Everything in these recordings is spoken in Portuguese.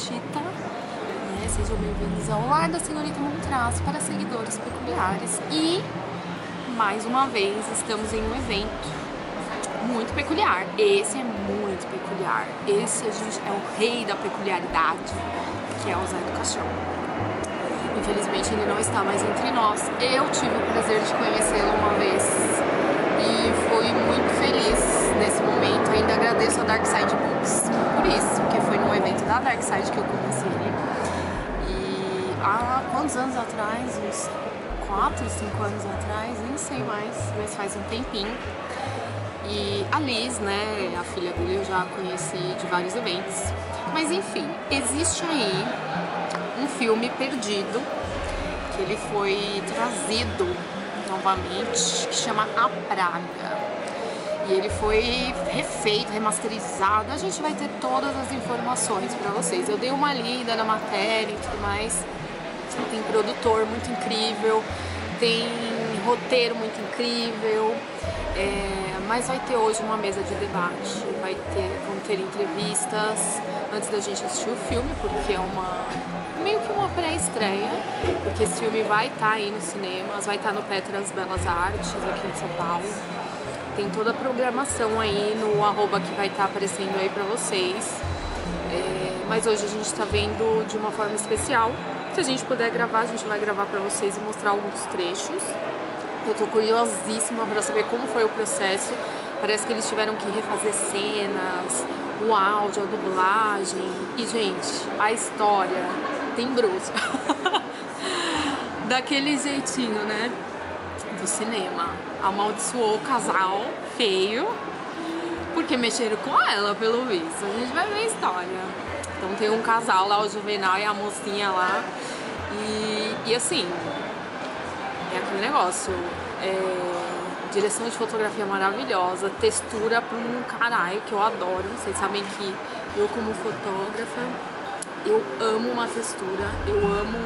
Tita, né? Sejam bem-vindos ao Lar da Senhorita Montrass para seguidores peculiares. E, mais uma vez, estamos em um evento muito peculiar. Esse é muito peculiar. Esse, a gente, é o rei da peculiaridade, que é o Zé do Caixão. Infelizmente, ele não está mais entre nós. Eu tive o prazer de conhecê-lo uma vez e fui muito feliz nesse momento. Ainda agradeço a Darkside Books por isso, porque foi num evento da Darkside que eu conheci ele. E há quantos anos atrás? Uns 4, 5 anos atrás, nem sei mais, mas faz um tempinho. E a Liz, né, a filha dele, eu já conheci de vários eventos. Mas enfim, existe aí um filme perdido, que ele foi trazido novamente, que chama A Praga. E ele foi refeito, remasterizado. A gente vai ter todas as informações pra vocês. Eu dei uma lida na matéria e tudo mais. Tem produtor muito incrível, tem roteiro muito incrível. Mas vai ter hoje uma mesa de debate, vão ter entrevistas antes da gente assistir o filme, porque é meio que uma pré-estreia, porque esse filme vai estar aí nos cinemas, vai estar no Petras Belas Artes, aqui em São Paulo. Tem toda a programação aí no arroba que vai estar aparecendo aí pra vocês. Mas hoje a gente está vendo de uma forma especial. Se a gente puder gravar, a gente vai gravar pra vocês e mostrar alguns trechos. Eu tô curiosíssima para saber como foi o processo. Parece que eles tiveram que refazer cenas, o áudio, a dublagem. E, gente, a história tenebrosa. Daquele jeitinho, né? Do cinema. Amaldiçoou o casal feio, porque mexeram com ela, pelo visto. A gente vai ver a história. Então tem um casal lá, o Juvenal e a mocinha lá. E assim, é aquele negócio, direção de fotografia maravilhosa, textura pra um caralho, que eu adoro. Vocês sabem que eu, como fotógrafa, eu amo uma textura, eu amo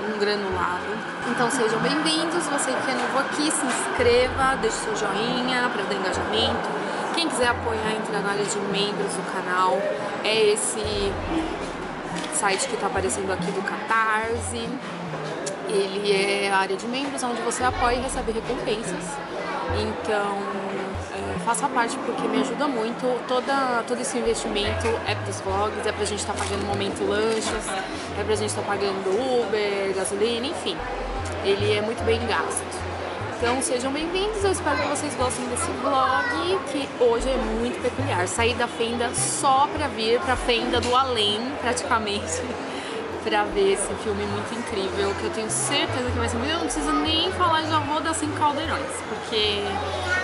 um granulado. Então sejam bem-vindos, você que é novo aqui, se inscreva, deixe seu joinha para dar engajamento. Quem quiser apoiar, entra na área de membros do canal, é esse site que está aparecendo aqui do Catarse. Ele é a área de membros, onde você apoia e recebe recompensas. Então, faça parte, porque me ajuda muito. Todo esse investimento é para os vlogs, é pra gente estar pagando momento lanches, é pra gente estar pagando Uber, gasolina, enfim. Ele é muito bem gasto. Então, sejam bem-vindos. Eu espero que vocês gostem desse vlog, que hoje é muito peculiar. Saí da fenda só pra vir pra fenda do além, praticamente, pra ver esse filme muito incrível, que eu tenho certeza que vai ser muito... Eu não preciso nem falar, já vou dar 5 caldeirões, porque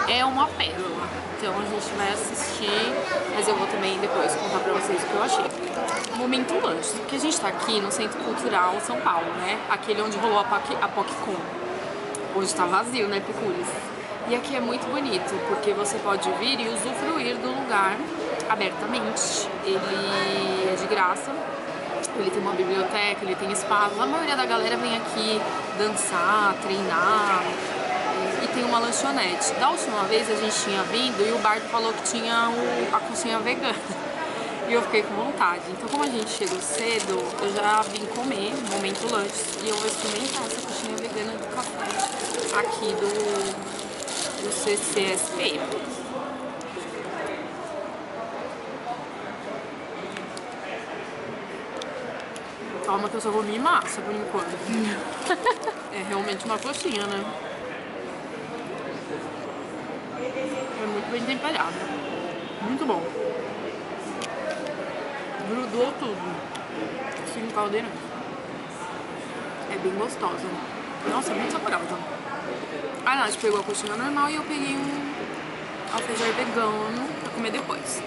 é uma pérola. Então a gente vai assistir, mas eu vou também depois contar pra vocês o que eu achei. Momento lanche, porque a gente tá aqui no Centro Cultural São Paulo, né? Aquele onde rolou a PocCon. Hoje tá vazio, né, Piculis? E aqui é muito bonito, porque você pode vir e usufruir do lugar abertamente. Ele é de graça. Ele tem uma biblioteca, ele tem espaço. A maioria da galera vem aqui dançar, treinar. E tem uma lanchonete. Da última vez a gente tinha vindo e o Bardo falou que tinha a coxinha vegana. E eu fiquei com vontade. Então, como a gente chegou cedo, eu já vim comer, momento lanche. E eu vou experimentar essa coxinha vegana do café aqui do CCSP. Calma que eu só vou me massa por enquanto. É realmente uma coxinha, né? É muito bem temperada. Muito bom. Grudou tudo. 5 caldeirões. É bem gostosa. Nossa, é muito saborosa. A Nath pegou a coxinha normal e eu peguei um alfajor vegano pra comer depois.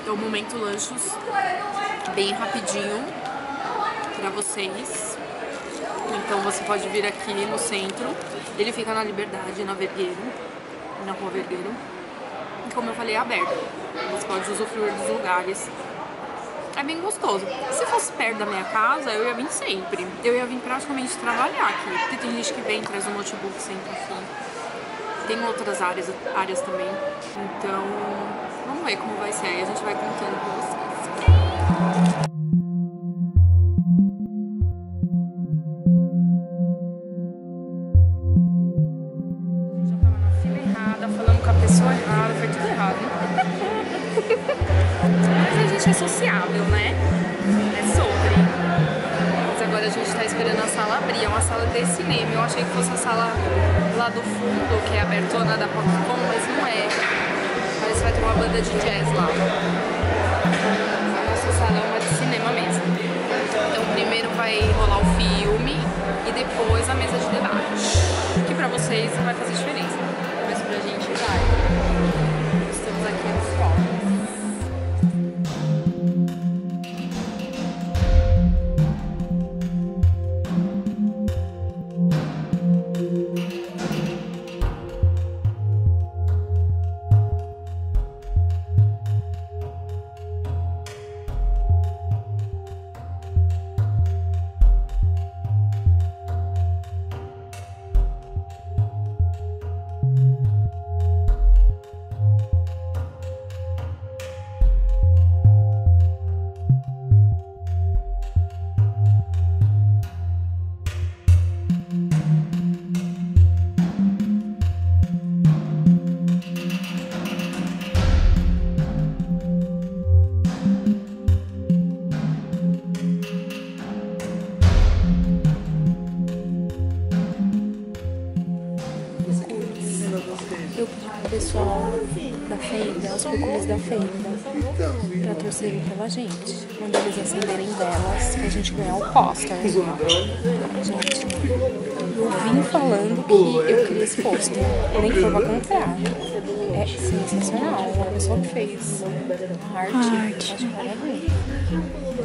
Então, momento lanchos bem rapidinho pra vocês. Então você pode vir aqui no centro. Ele fica na Liberdade, na Vergueiro, na Rua Vergueiro. E como eu falei, é aberto. Você pode usufruir dos lugares. É bem gostoso. Se fosse perto da minha casa, eu ia vir sempre. Eu ia vir praticamente trabalhar aqui. Porque tem gente que vem, traz um notebook, senta aqui. Tem outras áreas também. Então, vamos ver como vai ser. Aí a gente vai contando pra vocês. sociável, né? É sobre. Mas agora a gente tá esperando a sala abrir, é uma sala de cinema. Eu achei que fosse a sala lá do fundo, que é abertona da Popcorn, mas não é. Parece que vai ter uma banda de jazz lá. A nossa sala é uma de cinema mesmo. Então primeiro vai rolar o filme e depois a mesa de debate. Que pra vocês vai fazer diferença, mas pra gente vai. Estamos aqui no sol. Eu pedi pro pessoal da Feida, os peculiares da Feida, pra torcerem pela gente. Quando eles acenderem velas, que a gente ganhar o pôster. Gente, eu vim falando que eu queria esse pôster, nem foi pra comprar. É sensacional, a pessoa que fez a arte. Acho maravilhoso.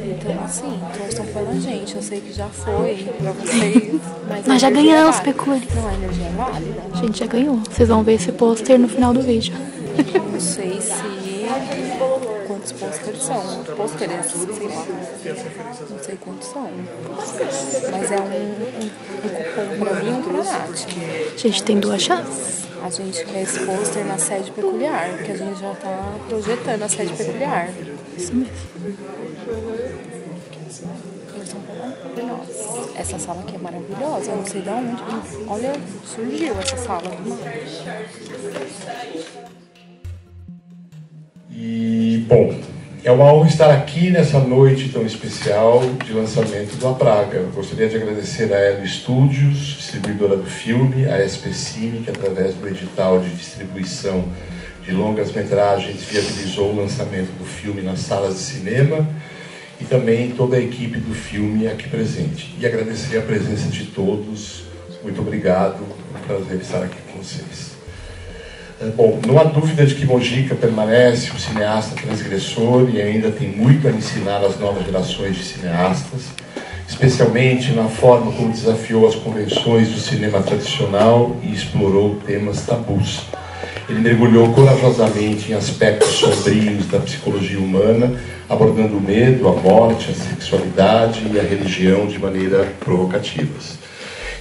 Então, assim, torçam pela gente. Eu sei que já foi pra vocês, mas já ganhamos, peculiares. Não, a energia é válida. A gente já ganhou. Vocês vão ver esse pôster no final do vídeo. Não sei se... quantos pôsteres são. Pôsteres, sei lá. Não sei quantos são. Mas é um cupom pra mim e um pra Nath. A gente tem 2 chances. A gente quer esse pôster na sede peculiar, porque a gente já tá projetando a sede peculiar. Isso mesmo. Eles são maravilhosos. Essa sala aqui é maravilhosa, eu não sei de onde. Olha, surgiu essa sala do nada. E, bom, é uma honra estar aqui nessa noite tão especial de lançamento do A Praga. Eu gostaria de agradecer a Elo Studios, distribuidora do filme, a SP Cine, que através do edital de distribuição de longas-metragens viabilizou o lançamento do filme nas salas de cinema, e também toda a equipe do filme aqui presente. E agradecer a presença de todos. Muito obrigado, é um prazer estar aqui com vocês. Bom, não há dúvida de que Mojica permanece um cineasta transgressor e ainda tem muito a ensinar às novas gerações de cineastas, especialmente na forma como desafiou as convenções do cinema tradicional e explorou temas tabus. Ele mergulhou corajosamente em aspectos sombrios da psicologia humana, abordando o medo, a morte, a sexualidade e a religião de maneira provocativas.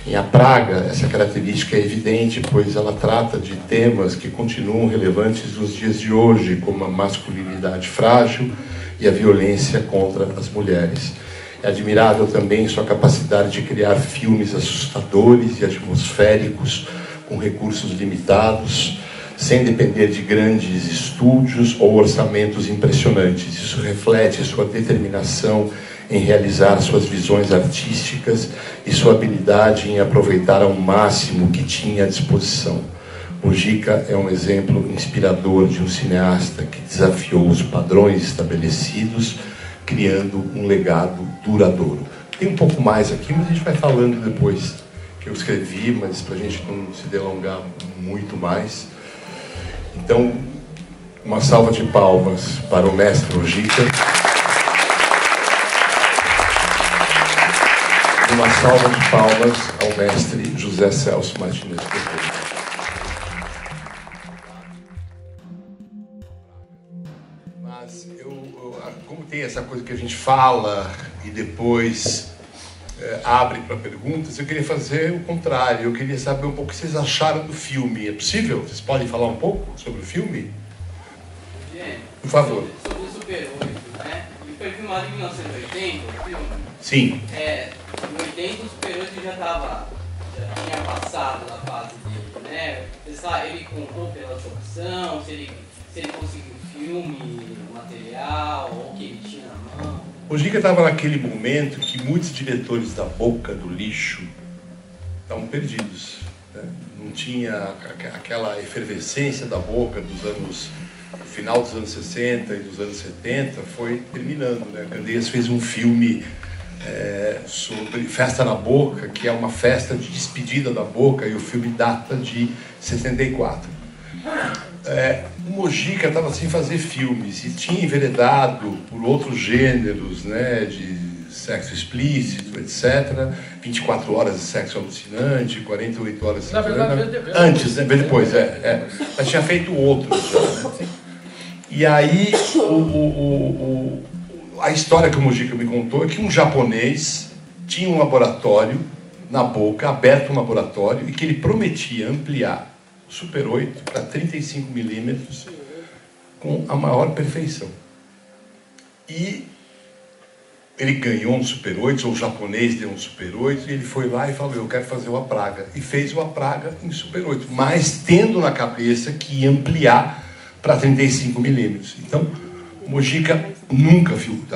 Em A Praga, essa característica é evidente, pois ela trata de temas que continuam relevantes nos dias de hoje, como a masculinidade frágil e a violência contra as mulheres. É admirável também sua capacidade de criar filmes assustadores e atmosféricos, com recursos limitados, sem depender de grandes estúdios ou orçamentos impressionantes. Isso reflete sua determinação em realizar suas visões artísticas e sua habilidade em aproveitar ao máximo o que tinha à disposição. Mojica é um exemplo inspirador de um cineasta que desafiou os padrões estabelecidos, criando um legado duradouro. Tem um pouco mais aqui, mas a gente vai falando depois que eu escrevi, mas para a gente não se delongar muito mais. Então, uma salva de palmas para o mestre Mojica. Uma salva de palmas ao mestre José Celso Martínez Peculiar. Mas como tem essa coisa que a gente fala e depois abre para perguntas, eu queria fazer o contrário. Eu queria saber um pouco o que vocês acharam do filme. É possível? Vocês podem falar um pouco sobre o filme? Por favor. Sobre o Super 8, né? Ele foi filmado em 1980, o filme. Sim. Em 80 o Super 8 já já tinha passado da fase dele, né? Ele comprou pela sua opção, se ele conseguiu filme, material, ou o que ele tinha na mão. O Gica estava naquele momento que muitos diretores da boca do lixo estavam perdidos, né? Não tinha aquela efervescência da boca dos anos, final dos anos 60 e dos anos 70, foi terminando, né? Candeias fez um filme sobre Festa na Boca, que é uma festa de despedida da boca, e o filme data de 74. O Mojica estava sem fazer filmes e tinha enveredado por outros gêneros, né, de sexo explícito, etc. 24 horas de sexo alucinante, 48 horas de sexo alucinante. Antes, né, depois, mas tinha feito outros já, né? E aí, a história que o Mojica me contou é que um japonês tinha um laboratório na boca, aberto um laboratório, e que ele prometia ampliar o Super 8 para 35mm com a maior perfeição. E ele ganhou um Super 8, ou o japonês deu um Super 8, e ele foi lá e falou, eu quero fazer o A Praga. E fez o A Praga em Super 8, mas tendo na cabeça que ia ampliar para 35mm. Então, o Mojica nunca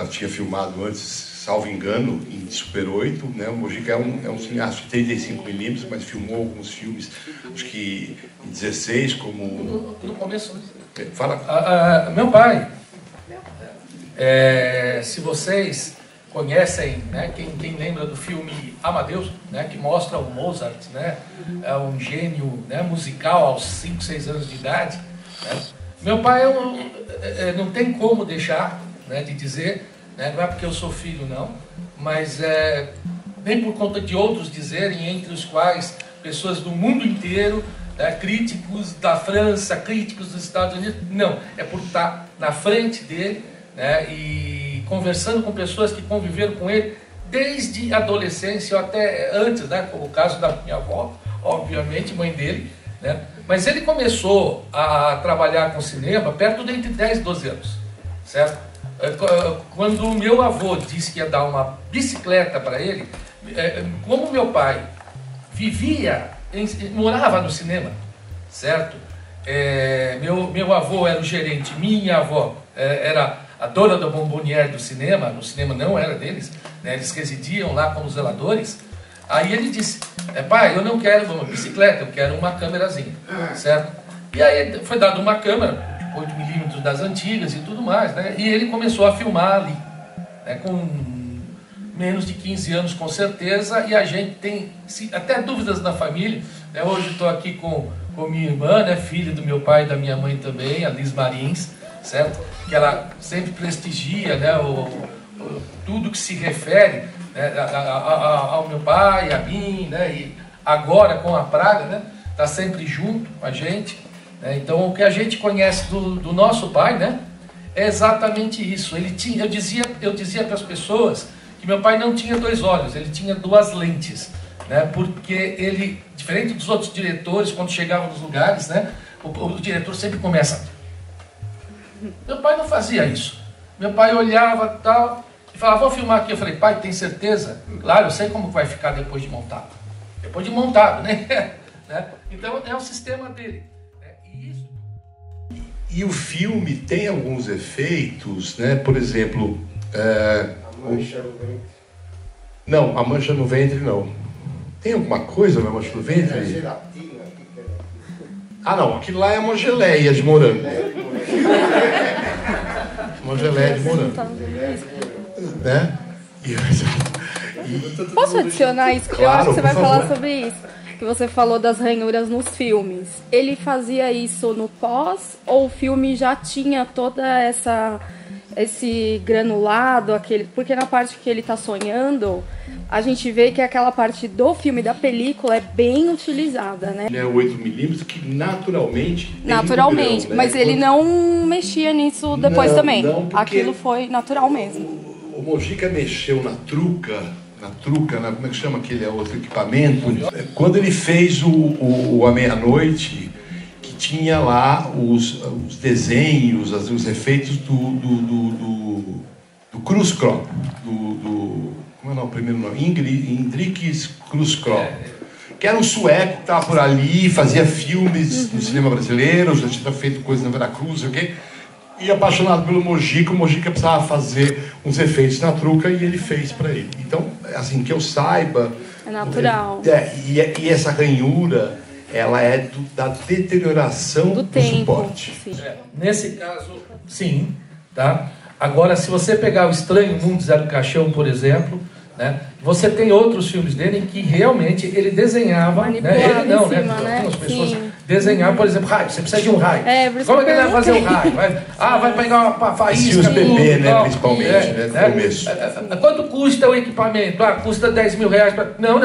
tinha filmado antes, salvo engano, em Super 8, né? O Mojica é um cineasta de 35mm, mas filmou alguns filmes, acho que em 16, como... No começo. Fala. Meu pai, se vocês conhecem, né, quem lembra do filme Amadeus, né, que mostra o Mozart, né, é um gênio, né, musical aos 5, 6 anos de idade, né? Meu pai não tem como deixar, né, de dizer, né, não é porque eu sou filho não, mas nem por conta de outros dizerem, entre os quais pessoas do mundo inteiro, né, críticos da França, críticos dos Estados Unidos, não, é por estar na frente dele, né, e conversando com pessoas que conviveram com ele desde a adolescência ou até antes, né, como o caso da minha avó, obviamente, mãe dele, né? Mas ele começou a trabalhar com cinema perto de entre 10 e 12 anos, certo? Quando o meu avô disse que ia dar uma bicicleta para ele, como meu pai morava no cinema, certo? Meu avô era o gerente, minha avó era a dona da bombonière do cinema, no cinema não era deles, né? Eles residiam lá como zeladores. Aí ele disse, pai, eu não quero uma bicicleta, eu quero uma câmerazinha, certo? E aí foi dado uma câmera, 8mm das antigas e tudo mais, né? E ele começou a filmar ali, né? Com menos de 15 anos com certeza, e a gente tem até dúvidas na família, né? Hoje estou aqui com minha irmã, né? Filha do meu pai e da minha mãe também, a Liz Marins, certo? Que ela sempre prestigia, né? Tudo que se refere, né, ao meu pai, a mim, né, e agora com a Praga, né, está sempre junto com a gente, né? Então o que a gente conhece do nosso pai, né, é exatamente isso. Ele tinha, eu dizia para as pessoas que meu pai não tinha 2 olhos, ele tinha 2 lentes, né, porque ele, diferente dos outros diretores, quando chegavam nos lugares, né, o diretor sempre começa. Meu pai não fazia isso. Meu pai olhava tal e falava, vamos filmar aqui. Eu falei, pai, tem certeza? Claro, eu sei como vai ficar depois de montado. Depois de montado, né? Então é o sistema dele. E o filme tem alguns efeitos, né? Por exemplo... A mancha no ventre. Não, a mancha no ventre não. Tem alguma coisa na mancha no ventre? É gelatina. Ah, não, aquilo lá é uma geleia de morango. Uma geleia de morango. Né? Posso adicionar isso? Claro, eu acho que você vai favor. falar sobre isso. Que você falou das ranhuras nos filmes. Ele fazia isso no pós ou o filme já tinha toda esse granulado, porque na parte que ele tá sonhando, a gente vê que aquela parte do filme, da película, é bem utilizada, né? Ele é 8mm que naturalmente Naturalmente, grão, né? mas ele não mexia nisso depois também. Não, aquilo foi natural mesmo. O Mojica mexeu na truca, como é que chama aquele outro equipamento? Quando ele fez o A Meia-Noite, que tinha lá os desenhos, os efeitos do Cruz-Crop, como é o primeiro nome? Indrikis Cruz-Crop, que era um sueco que estava por ali, fazia filmes no cinema brasileiro, já tinha feito coisas na Veracruz, não sei o quê. E apaixonado pelo Mojica, o Mojica precisava fazer uns efeitos na truca e ele fez para ele. Então, assim, que eu saiba... É natural. E essa ranhura, ela é da deterioração do suporte. Nesse caso, sim. Tá? Agora, se você pegar o Estranho Mundo de Zé do Caixão, por exemplo, né, você tem outros filmes dele em que realmente ele desenhava, né, ele não, cima, né? Algumas pessoas Sim. desenhavam, por exemplo, raio, você precisa de um raio. Por Como é que ele vai fazer um raio? Vai pegar uma faísca. Os bebês, né, tal. principalmente, né, no começo. Quanto custa o equipamento? custa 10 mil reais. Não.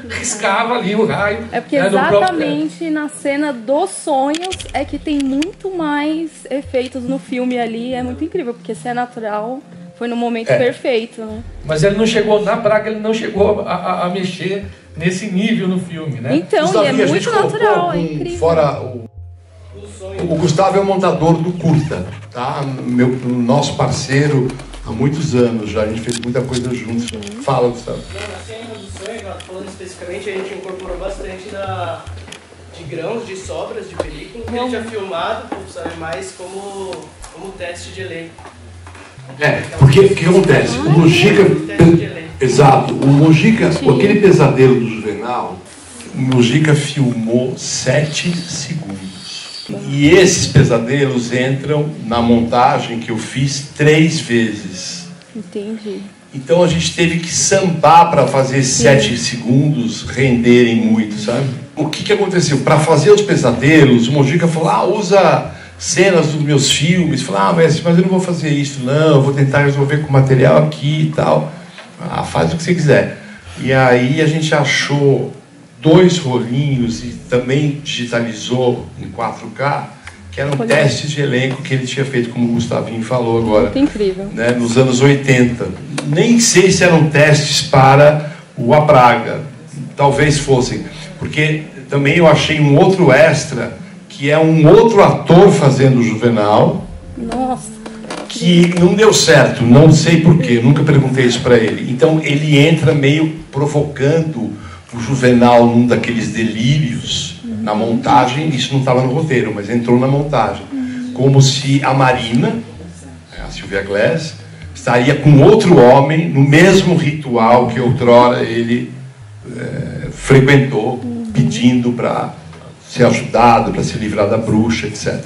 Riscava ali o raio. É porque exatamente na cena dos sonhos é que tem muito mais efeitos no filme ali. É muito incrível, porque se é natural, foi no momento perfeito, né? Mas ele não chegou, na praga, ele não chegou a mexer nesse nível no filme, né? Então, Gustavo, e é muito natural, é incrível. Fora o Gustavo é o montador do curta, tá? Nosso parceiro há muitos anos já, a gente fez muita coisa juntos. Fala, Gustavo. Na cena do sonho, falando especificamente, a gente incorporou bastante de grãos, de sobras de película, que ele tinha filmado, sabe, mais como teste de elenco. Porque o que acontece? O Mojica. Exato, o Mojica, aquele pesadelo do Juvenal, o Mojica filmou 7 segundos. E esses pesadelos entram na montagem que eu fiz 3 vezes. Entendi. Então a gente teve que sambar para fazer 7 segundos renderem muito, sabe? O que aconteceu? Para fazer os pesadelos, o Mojica falou: usa cenas dos meus filmes. Falei: mas eu não vou fazer isso, não, eu vou tentar resolver com o material aqui e tal. Faz o que você quiser. E aí a gente achou 2 rolinhos e também digitalizou em 4K, que eram testes de elenco que ele tinha feito, como o Gustavinho falou agora. Muito incrível. Né, nos anos 80. Nem sei se eram testes para o A Praga. Talvez fossem. Porque também eu achei um outro extra, que é um outro ator fazendo o Juvenal. Nossa. Que não deu certo, não sei porquê, nunca perguntei isso para ele. Então ele entra meio provocando o Juvenal num daqueles delírios na montagem. Isso não estava no roteiro, mas entrou na montagem. Como se a Marina, a Sylvia Glass, estaria com outro homem no mesmo ritual que outrora ele frequentou, pedindo para ser ajudado, para se livrar da bruxa, etc.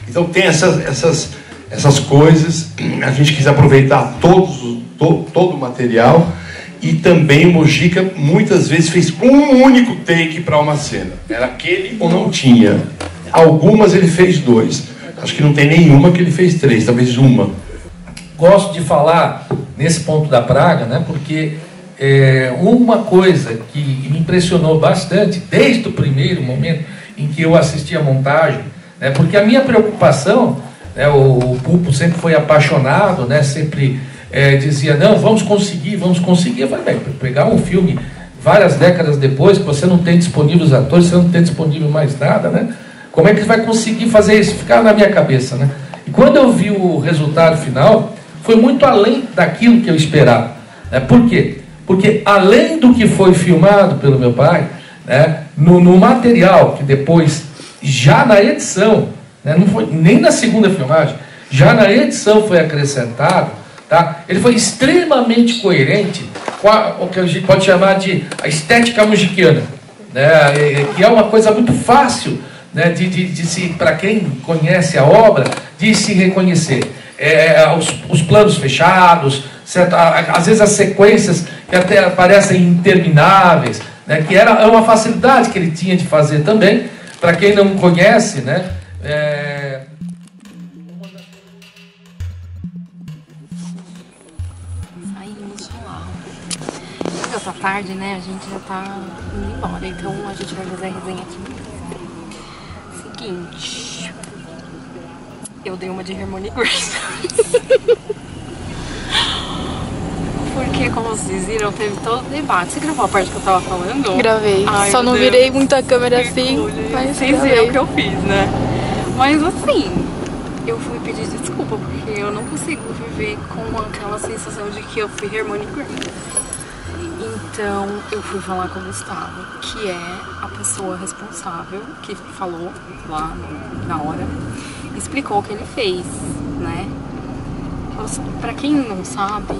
Então tem essas coisas. A gente quis aproveitar todo o material. E também o Mojica muitas vezes fez um único take para uma cena. Era aquele ou não tinha. Algumas ele fez 2. Acho que não tem nenhuma que ele fez 3, talvez uma. Gosto de falar nesse ponto da praga, né? Porque uma coisa que me impressionou bastante desde o primeiro momento em que eu assisti a montagem, né? Porque a minha preocupação, né, o Pupo sempre foi apaixonado, né? Sempre dizia: não, vamos conseguir. Eu falei: pegar um filme várias décadas depois, que você não tem disponível os atores, você não tem disponível mais nada, né? Como é que vai conseguir fazer isso? Ficar na minha cabeça, né? E quando eu vi o resultado final, foi muito além daquilo que eu esperava. Né? Por quê? Porque além do que foi filmado pelo meu pai, né, no material que depois, já na edição, né, não foi nem na segunda filmagem, já na edição foi acrescentado, tá? Ele foi extremamente coerente com o que a gente pode chamar de a estética mojiquiana, né? Que é uma coisa muito fácil, né, de se, para quem conhece a obra, de se reconhecer. Os planos fechados, às vezes as sequências que até parecem intermináveis, né, que era uma facilidade que ele tinha de fazer também. Para quem não conhece, né, Saímos de lá. Já tá tarde, né? A gente já tá indo embora, então a gente vai fazer a resenha aqui. Seguinte, eu dei uma de Hermione Granger. Porque, como vocês viram, teve todo o debate. Você gravou a parte que eu tava falando? Gravei. Ai, só não Deus. virei muito a câmera assim, mas vocês gravei. viram o que eu fiz, né? Mas assim, eu fui pedir desculpa, porque eu não consigo viver com aquela sensação de que eu fui Hermione Granger. Então eu fui falar com o Gustavo, que é a pessoa responsável, que falou lá na hora, explicou o que ele fez, né? Pra quem não sabe,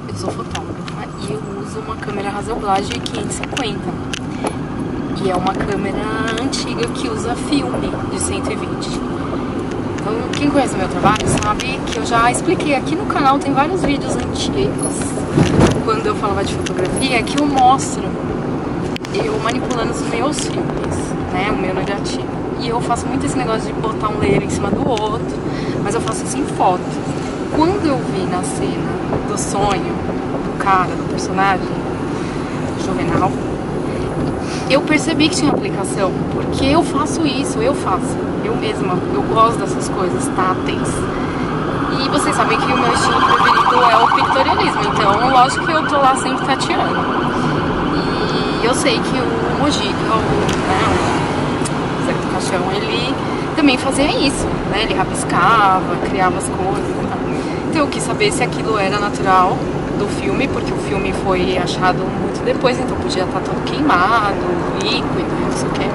eu sou fotógrafa e eu uso uma câmera Hasselblad 550. E é uma câmera antiga que usa filme de 120. Então, quem conhece o meu trabalho sabe que eu já expliquei aqui no canal, tem vários vídeos antigos, quando eu falava de fotografia, que eu mostro eu manipulando os meus filmes, né, o meu negativo. E eu faço muito esse negócio de botar um layer em cima do outro, mas eu faço isso em foto. Quando eu vi na cena do sonho do cara, do personagem, Juvenal, eu percebi que tinha aplicação, porque eu faço isso, eu mesma, eu gosto dessas coisas táteis. E vocês sabem que o meu estilo preferido é o pictorialismo, então lógico que eu tô lá sempre tateando. E eu sei que o Mojica, o Zé do Caixão, ele também fazia isso, né? Ele rabiscava, criava as coisas e tal. Então eu quis saber se aquilo era natural do filme, porque o filme foi achado muito depois, então podia estar todo queimado, líquido, não sei o que.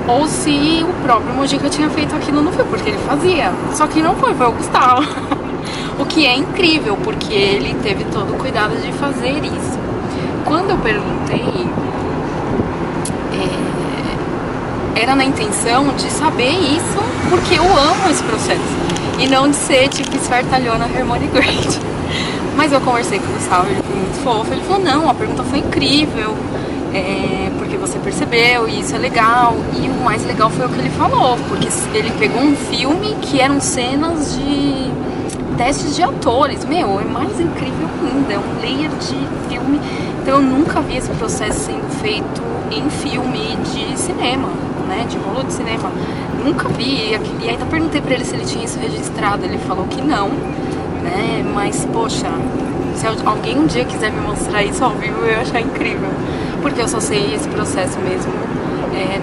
Ou se o próprio Mojica tinha feito aquilo no filme, porque ele fazia. Só que não foi o Gustavo. O que é incrível, porque ele teve todo o cuidado de fazer isso. Quando eu perguntei, era na intenção de saber isso, porque eu amo esse processo. E não de ser tipo espertalhona Hermione Granger. Mas eu conversei com o Gustavo, ele foi muito fofo. Ele falou, não, a pergunta foi incrível, porque você percebeu e isso é legal. E o mais legal foi o que ele falou, porque ele pegou um filme que eram cenas de testes de atores. Meu, é mais incrível ainda, é um layer de filme. Então eu nunca vi esse processo sendo feito em filme de cinema, né, de rolo de cinema. Nunca vi, e ainda perguntei pra ele se ele tinha isso registrado, ele falou que não, né, mas poxa, se alguém um dia quiser me mostrar isso ao vivo, eu ia achar incrível, porque eu só sei esse processo mesmo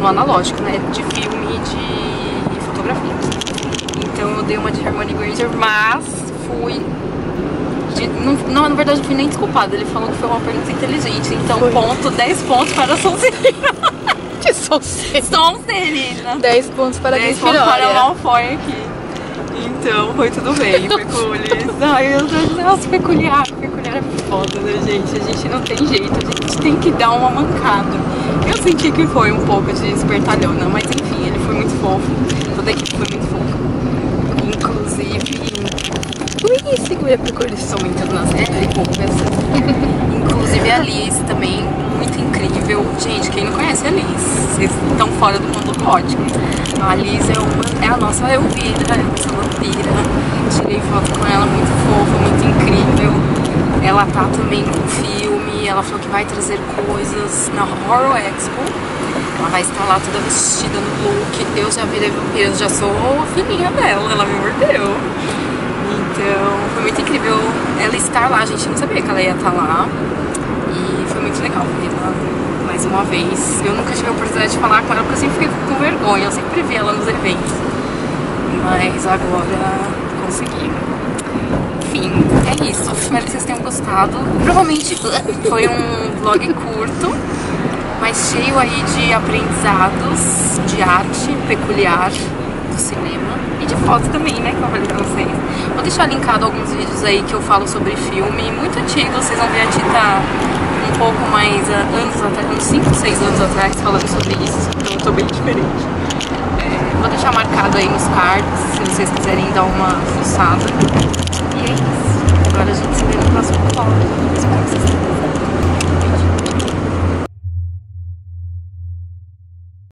no analógico, né, de filme e de fotografia. Então eu dei uma de Hermione Granger, mas fui... Não, na verdade, eu fui nem desculpada. Ele falou que foi uma pergunta inteligente. Então, 10 pontos para a Sonserina. Que Sonserina? Sonserina. 10 pontos para a Grifinória. 10 pontos para a Malfoy aqui. Então, foi tudo bem, Peculias. Ai, meu Deus do céu, peculiar. Peculiar é foda, né, gente? A gente não tem jeito. A gente tem que dar uma mancada. Eu senti que foi um pouco de espertalhona, mas enfim, ele foi muito fofo. Toda a equipe foi muito fofa. Inclusive... Segura a Peculiar. Estou entrando nas réplias. Inclusive a Liz também, muito incrível. Gente, quem não conhece a Liz, vocês estão fora do mundo gótico. A Liz é a nossa Elvira, é a nossa vampira. Tirei foto com ela, muito fofa, muito incrível. Ela tá também no filme, ela falou que vai trazer coisas na Horror Expo. Ela vai estar lá toda vestida no look. Eu já virei vampira, já sou a filhinha dela, ela me mordeu. Então, foi muito incrível ela estar lá, a gente não sabia que ela ia estar lá. E foi muito legal vê-la mais uma vez. Eu nunca tive a oportunidade de falar com ela, porque eu sempre fiquei com vergonha, eu sempre vi ela nos eventos. Mas agora consegui. Enfim, é isso. Espero que vocês tenham gostado. Provavelmente foi um vlog curto, mas cheio aí de aprendizados de arte peculiar do cinema. E de foto também, né, que eu falei pra vocês. Vou deixar linkado alguns vídeos aí que eu falo sobre filme muito antigo. Vocês vão ver a Tita um pouco mais anos atrás, uns 5, 6 anos atrás, falando sobre isso. Então eu tô bem diferente. Vou deixar marcado aí nos cards, se vocês quiserem dar uma fuçada. E é isso. Agora a gente se vê no próximo vlog. Espero que vocês tenham gostado.